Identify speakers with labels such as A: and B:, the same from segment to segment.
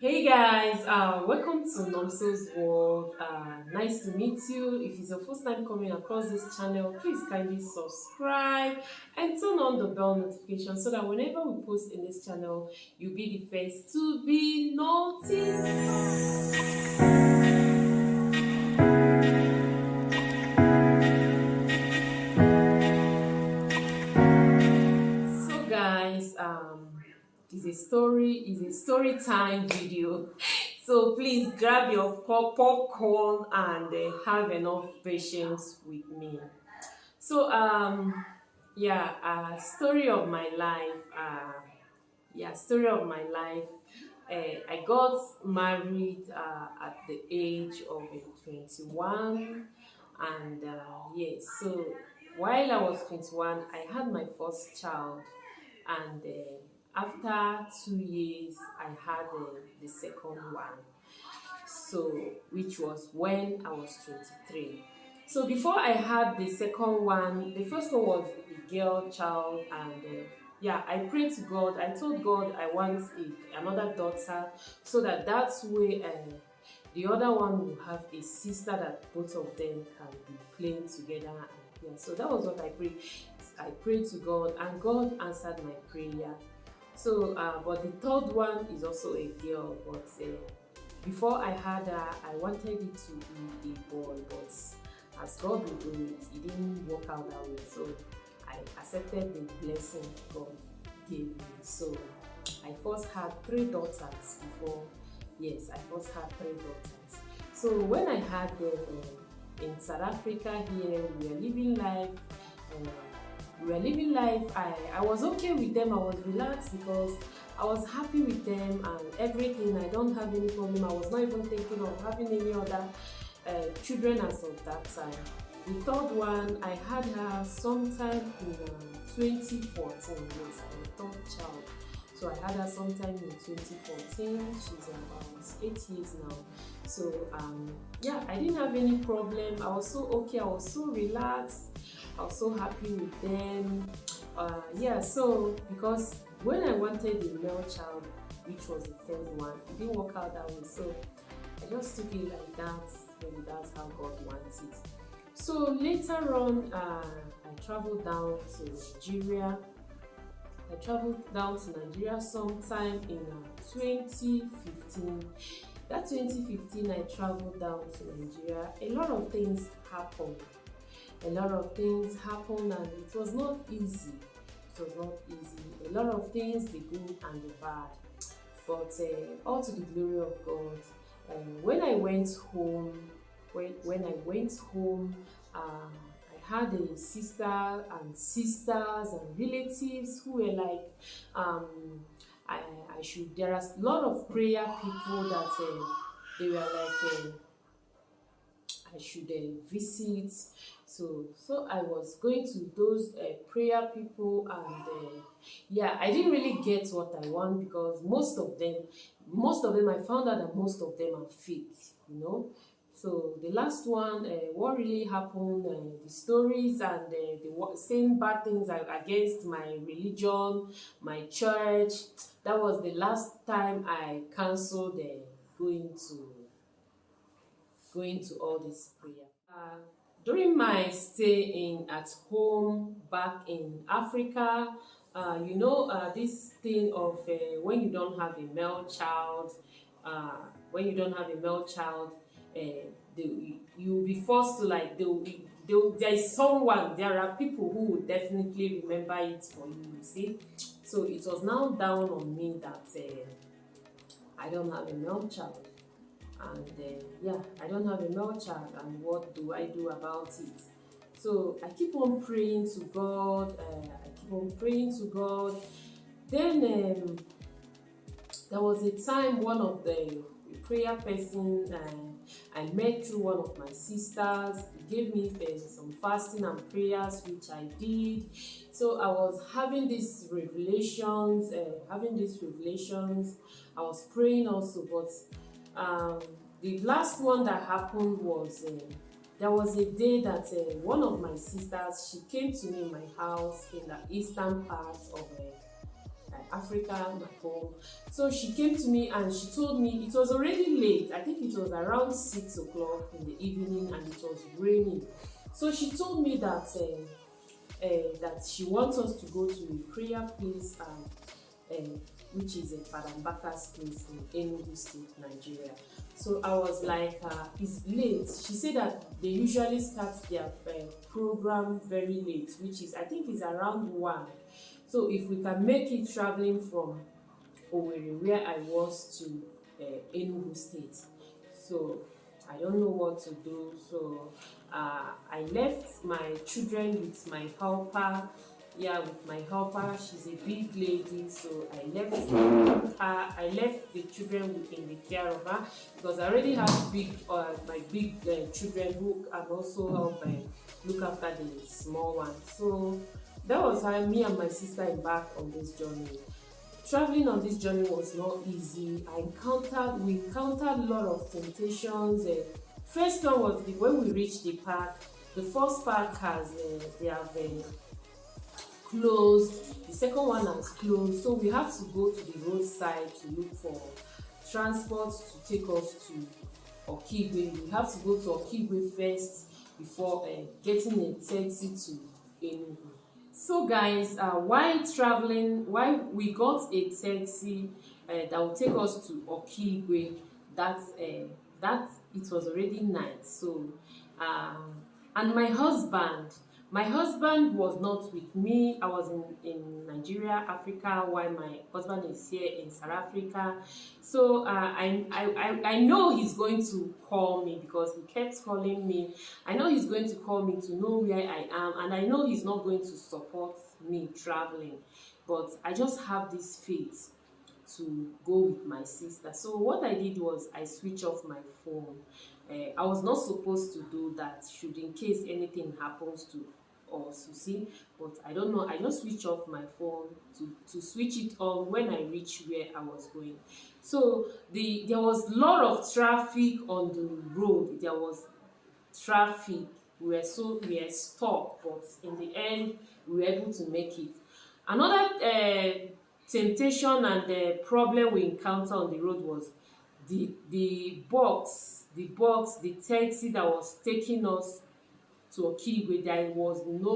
A: Hey guys, welcome to NOMSO'S WORLD. Nice to meet you. If it's your first time coming across this channel, please kindly subscribe and turn on the bell notification so that whenever we post in this channel, you'll be the first to be notified. So guys, is a story time video. So please grab your popcorn and have enough patience with me. So yeah, story of my life. Story of my life. I got married at the age of 21, and yes, so while I was 21, I had my first child, and after 2 years, I had the second one. So, which was when I was 23. So before I had the second one, the first one was a girl child, and yeah, I prayed to God. I told God I want another daughter, so that way the other one will have a sister that both of them can be playing together. And yeah, so that was what I prayed. I prayed to God, and God answered my prayer. So, but the third one is also a girl, but before I had her, I wanted it to be a boy, but as God will do it, it didn't work out that way. So I accepted the blessing God gave me. So I first had three daughters before. Yes, I first had three daughters. So when I had them in South Africa here, we were living life. I was okay with them. I was relaxed because I was happy with them and everything. I don't have any problem. I was not even thinking of having any other children as of that time. The third one, I had her sometime in 2014. Yes, I'm the third child. So I had her sometime in 2014. She's about 8 years now. So yeah, I didn't have any problem. I was so okay. I was so relaxed. I was so happy with them. Yeah, so because when I wanted a male child, which was the third one, it didn't work out that way. So I just took it like that. Maybe that's how God wants it. So later on, I traveled down to Nigeria. Sometime in 2015. That 2015, I traveled down to Nigeria. A lot of things happened. And it was not easy. A lot of things, the good and the bad. But all to the glory of God. When I went home, I had a sister and sisters and relatives who were like, I should. There are a lot of prayer people that they were like. I should visit. So I was going to those prayer people, and yeah, I didn't really get what I want because most of them, I found out that most of them are fake, you know. So the last one, what really happened, the stories and the saying bad things against my religion, my church. That was the last time I cancelled going to all this prayer. During my stay at home back in Africa, this thing of when you don't have a male child, you'll be forced to like there are people who will definitely remember it for you. You see, so it was now down on me that I don't have a male child. And yeah, I don't have a male child, and what do I do about it? So I keep on praying to God. Then there was a time one of the prayer person I met through one of my sisters. He gave me some fasting and prayers, which I did. So I was having these revelations. I was praying also, but the last one that happened was there was a day that one of my sisters, she came to me in my house in the eastern part of Africa, my home. So she came to me and she told me it was already late. I think it was around 6 o'clock in the evening and it was raining. So she told me that that she wants us to go to a prayer place, which is Father Mbaka's place in Enugu State, Nigeria. So I was like, it's late. She said that they usually start their program very late, which is, I think, is around 1. So if we can make it traveling from Owerri, where I was, to Enugu State. So I don't know what to do. So I left my children with my helper. Yeah, with my helper. She's a big lady, so I left her. I left the children in the care of her because I already have my big children who can also help look after the small ones. So that was how me and my sister embarked on this journey. Traveling on this journey was not easy. We encountered a lot of temptations. First one was when we reached the park. The first park has they have closed. The second one has closed. So we have to go to the roadside to look for transport to take us to Okigwe. We have to go to Okigwe first before getting a taxi to Enugu. So guys, while we got a taxi that will take us to Okigwe, that it was already night. So and my husband was not with me. I was in Nigeria, Africa, while my husband is here in South Africa. So I know he's going to call me because he kept calling me. I know he's going to call me to know where I am, and I know he's not going to support me traveling. But I just have this faith to go with my sister. So what I did was I switched off my phone. I was not supposed to do that, should in case anything happens to us, you see, but I don't know. I just switch off my phone to switch it on when I reach where I was going. So there was a lot of traffic on the road. There was traffic. We were stuck, but in the end we were able to make it. Another temptation and the problem we encountered on the road was the taxi that was taking us to Okigwe. There was no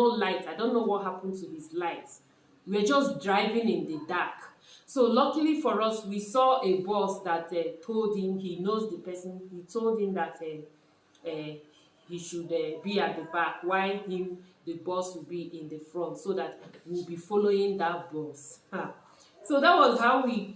A: light. I don't know what happened to these lights. We were just driving in the dark. So luckily for us, we saw a boss that told him, he knows the person, he told him that he should be at the back while the boss will be in the front, so that we'll be following that boss. So that was how the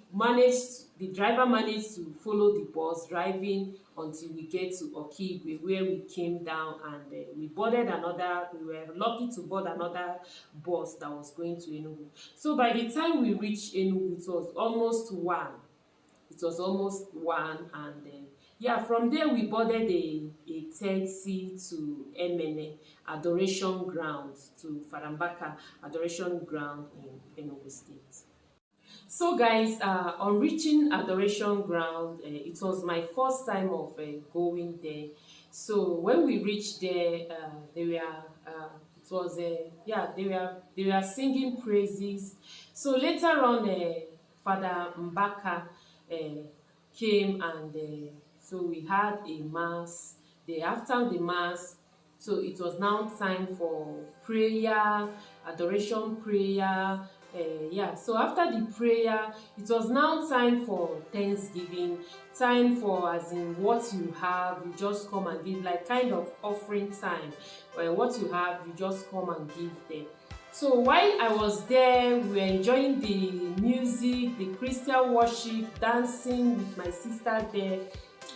A: driver managed to follow the bus, driving until we get to Okigwe, where we came down and we were lucky to board another bus that was going to Enugu. So by the time we reached Enugu, it was almost 1. And yeah, from there we boarded a taxi to Emene, Adoration ground, to Father Mbaka Adoration ground in Enugu State. So guys, on reaching Adoration ground, it was my first time of going there. So when we reached there, they were singing praises. So later on, Father Mbaka came, and so we had a mass. After the mass, so it was now time for prayer, adoration prayer. So after the prayer, it was now time for Thanksgiving, time for, as in, what you have, you just come and give, like kind of offering time. What you have, you just come and give them. So while I was there, we were enjoying the music, the Christian worship, dancing with my sister there.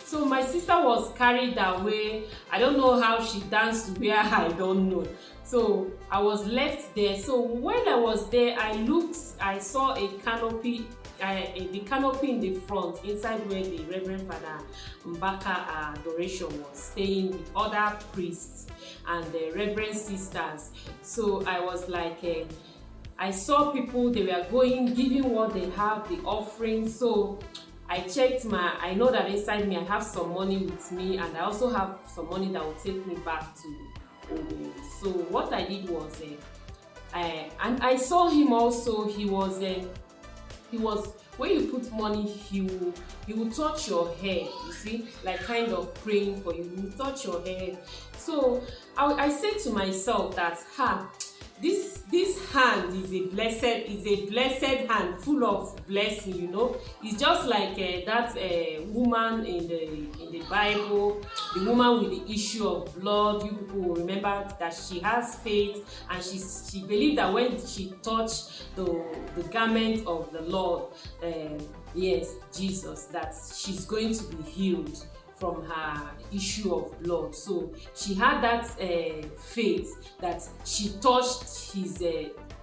A: So my sister was carried away. I don't know how she danced to where, I don't know. So I was left there. So when I was there, I saw a canopy, the canopy in the front, inside where the Reverend Father Mbaka Adoration was staying with other priests and the Reverend sisters. So I was like, I saw people, they were giving what they have, the offering. So I checked I know that inside me I have some money with me, and I also have some money that will take me back to Owerri. So what I did was, And I saw him also. He was when you put money, he will touch your head, you see, like kind of praying for you. He will touch your head. So I said to myself that this hand is a blessed hand, full of blessing, you know. It's just like that woman in the Bible, the woman with the issue of blood. You people will remember that she has faith, and she believed that when she touched the garment of the Lord, yes, Jesus, that she's going to be healed from her issue of blood. So she had that faith that she touched his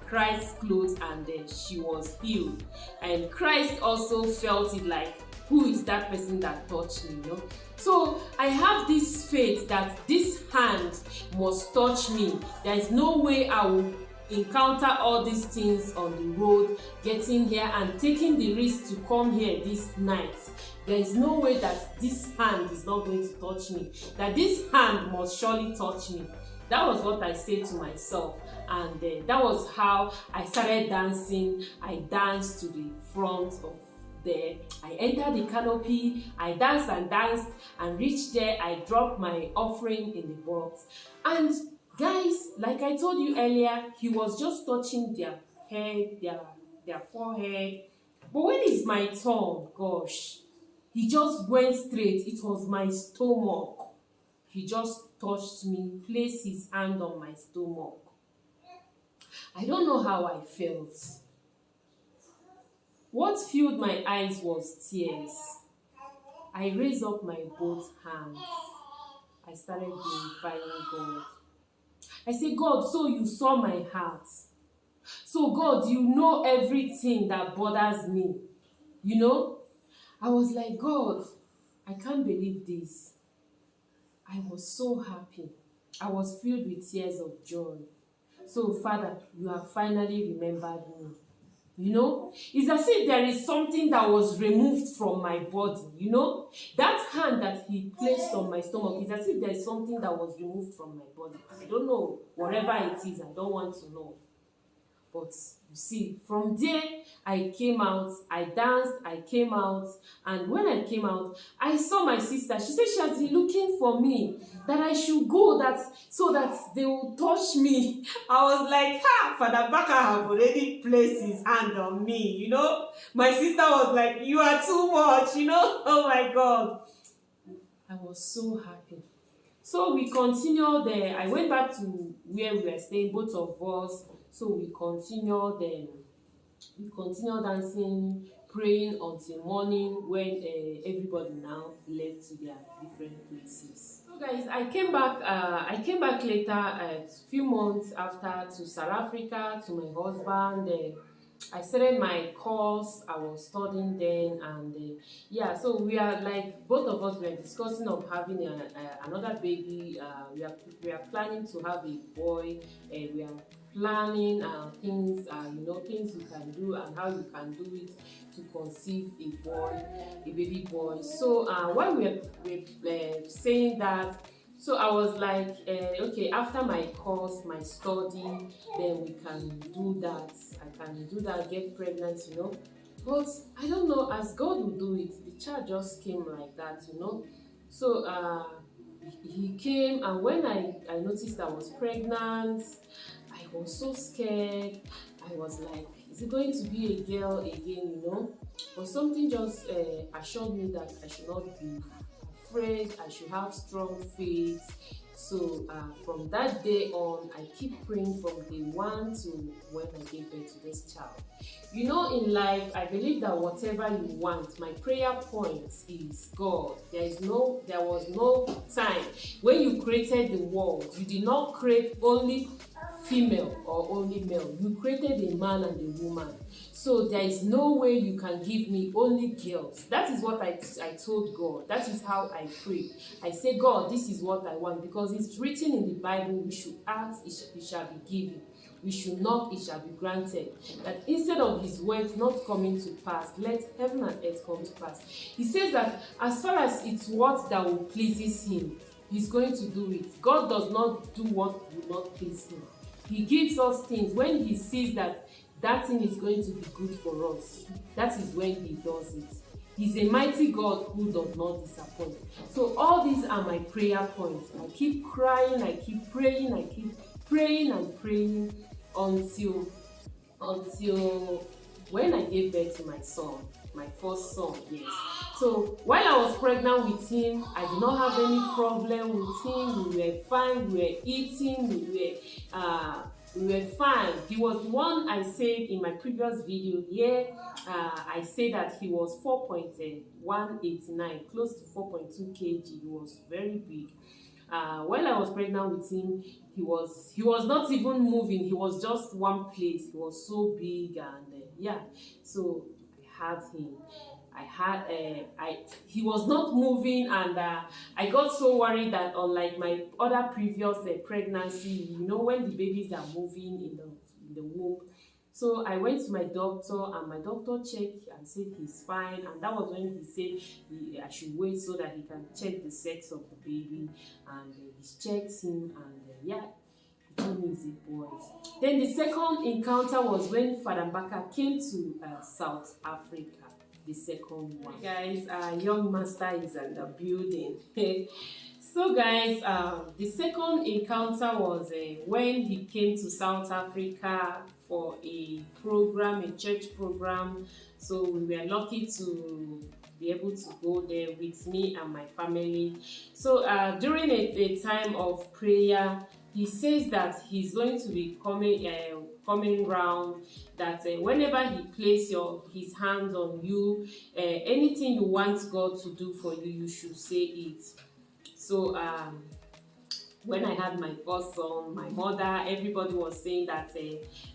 A: Christ's clothes, and she was healed. And Christ also felt it, like, who is that person that touched me, you know? So I have this faith that this hand must touch me. There is no way I will encounter all these things on the road, getting here and taking the risk to come here this night. There is no way that this hand is not going to touch me, that this hand must surely touch me. That was what I said to myself, and that was how I started dancing. I danced to the front of there. I entered the canopy, I danced and reached there. I dropped my offering in the box, and guys, like I told you earlier, he was just touching their head, their forehead. But when it's my turn, gosh, he just went straight. It was my stomach. He just touched me, placed his hand on my stomach. I don't know how I felt. What filled my eyes was tears. I raised up my both hands. I started glorifying God. I said, God, so you saw my heart. So God, you know everything that bothers me. You know? I was like, God, I can't believe this. I was so happy. I was filled with tears of joy. So, Father, you have finally remembered me. You know, it's as if there is something that was removed from my body. You know, that hand that he placed on my stomach, it's as if there is something that was removed from my body. I don't know, whatever it is, I don't want to know. But you see, from there, I came out, I danced, I came out, and when I came out, I saw my sister. She said she has been looking for me, that I should go, so that they will touch me. I was like, Father Mbaka have already placed his hand on me, you know. My sister was like, you are too much, you know. Oh my God. I was so happy. So we continued there. I went back to where we were staying, both of us. So we continued dancing, praying until morning, when everybody now left to their different places. So guys, I came back later, a few months after, to South Africa, to my husband. I started my course. I was studying then, and yeah, so we are like, both of us were discussing of having another baby. We are planning to have a boy. We are planning things, you know, things you can do and how you can do it to conceive a baby boy. So while we were saying that, so I was like, okay, after my course, my study, then we can do that. I can do that, get pregnant, you know. But I don't know, as God will do it, the child just came like that, you know. So he came, and when I noticed I was pregnant, I was so scared. I was like, is it going to be a girl again, you know? But something just assured me that I should not be afraid. I should have strong faith. So from that day on, I keep praying from day one to when I gave birth to this child. You know, in life, I believe that whatever you want, my prayer point is God. There was no time when you created the world. You did not create only female or only male. You created a man and a woman. So there is no way you can give me only girls. That is what I told God. That is how I pray. I say, God, this is what I want, because it's written in the Bible, we should ask, it shall be given. We should knock, it shall be granted. That instead of his words not coming to pass, let heaven and earth come to pass. He says that as far as it's what that will pleases him, he's going to do it. God does not do what will not please him. He gives us things when he sees that that thing is going to be good for us. That is when he does it. He's a mighty God who does not disappoint. So all these are my prayer points. I keep crying, I keep praying, I keep praying and praying until when I gave birth to my son, my first son, yes. So while I was pregnant with him, I did not have any problem with him. We were fine, we were eating, we were fine. He was the one I said in my previous video here. I said that he was 4.189, close to 4.2 kg. He was very big. While I was pregnant with him, he was not even moving. He was just one place. He was so big, and yeah. So I had him. He was not moving, and I got so worried that unlike my other previous pregnancy, you know, when the babies are moving in the womb. So I went to my doctor, and my doctor checked and said he's fine, and that was when he said I should wait so that he can check the sex of the baby, and he checked him, and yeah, he told me he's a boy. Then the second encounter was when Father Mbaka came to South Africa. The second one, guys, young master is in the building. So guys, the second encounter was when he came to South Africa for a program, a church program. So we were lucky to be able to go there with me and my family. So during a time of prayer, he says that he's going to be coming round, that whenever he places his hands on you, anything you want God to do for you, you should say it. So when I had my first son, my mother, everybody was saying that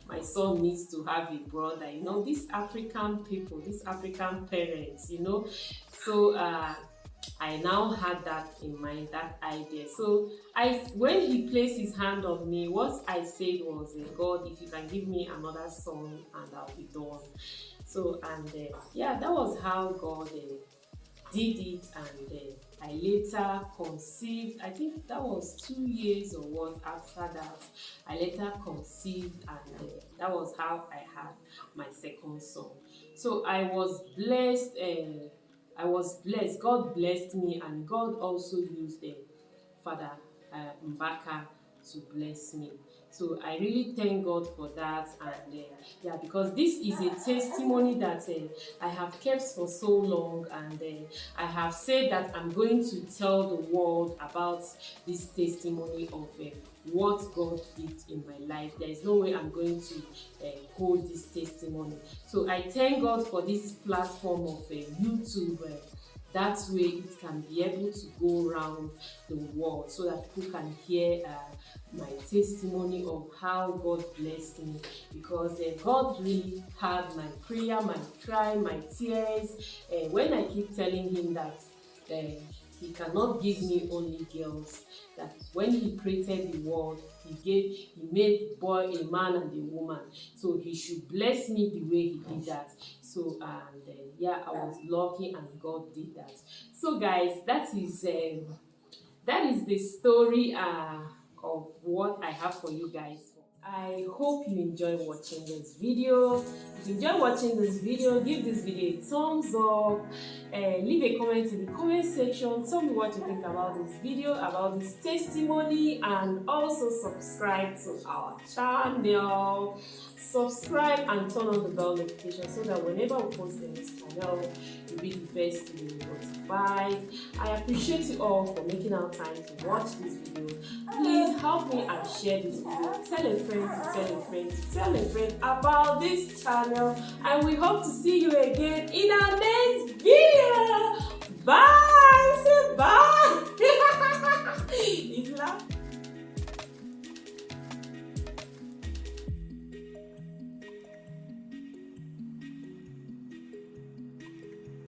A: my son needs to have a brother. You know, these African people, these African parents, you know. So I now had that in mind, that idea. So when he placed his hand on me, what I said was, God, if you can give me another son, and I'll be done. So, and yeah, that was how God did it, and I later conceived. I think that was 2 years or what after that. I later conceived, and that was how I had my second son. So I was blessed. God blessed me, and God also used Father Mbaka to bless me. So I really thank God for that, and yeah, because this is a testimony that I have kept for so long, and I have said that I'm going to tell the world about this testimony of what God did in my life. There is no way I'm going to hold this testimony. So I thank God for this platform of YouTube. That way it can be able to go around the world so that people can hear my testimony of how God blessed me, because God really had my prayer, my cry, my tears. When I keep telling him that he cannot give me only girls, that when he created the world, he made boy, a man and a woman, so he should bless me the way he did that. So and yeah, I was lucky, and God did that. So guys, that is the story of what I have for you guys. I hope you enjoy watching this video. If you enjoy watching this video, give this video a thumbs up, leave a comment in the comment section. Tell me what you think about this video, about this testimony, and also subscribe to our channel. Subscribe and turn on the bell notification so that whenever we post in this channel, you'll be the first to be notified. I appreciate you all for making out time to watch this video. Please help me and share this video. Tell a friend to tell a friend to tell a friend about this channel, and we hope to see you again in our next video. Bye.